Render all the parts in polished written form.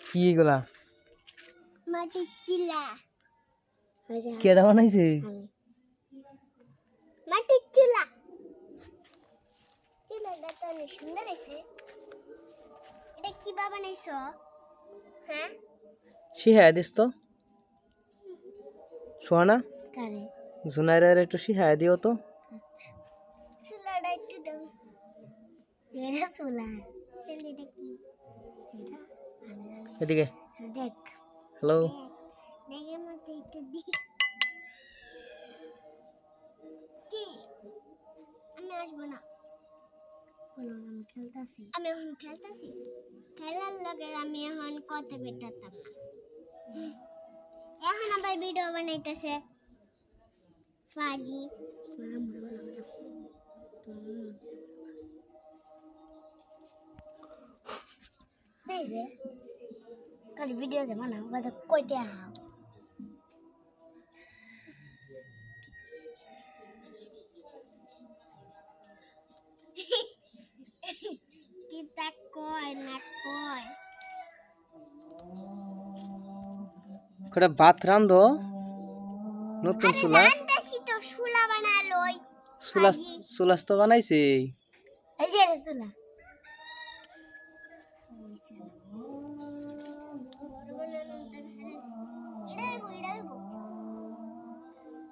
কি এগুলা মাটির চুলা কেডা বানাইছে মাটির চুলা চুলাটা তো অনেক সুন্দর হয়েছে এটা কি বাবা বানাইছো হ্যাঁ শিখাই দিস তো সোহানা কারে জুনাইরের একটু শিখাই দিও তো চুলাটা একটু দাও এটা চুলা এটা কি এটা এদিকে দেখ হ্যালো দেখের মধ্যে একটু দি কি আমি আসবো না বলো আমি খেলতেছি আমি এখন খেলতেছি খেলার লগে আমি এখন কথা বেটাতাম না এখন আবার ভিডিও বানাইতেছে ফাজি দেখছে কালি ভিডিও যে বানাও বাদে কইতে আও কি তা কয় না কয় কটা ভাত রান্ধো নতুন চুলা রান্দাসি তো চুলা বানালোই চুলা চুলাস তো বানাইছে এই যে চুলা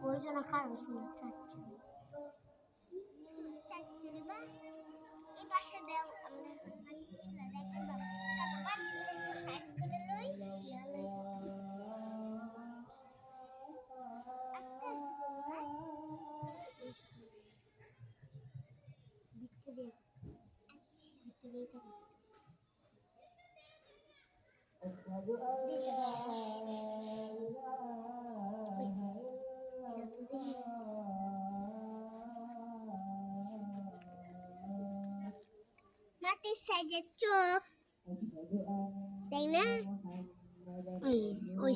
ওই জন্য খারাপ চুলা চাচ্ছে চাচ্ছে বা এই পাশে দাও আমরা চুলা দেখতে পাবো কাকবান একটু সাইজ করে লই মাটির সাইজের চোখ তাই না ওই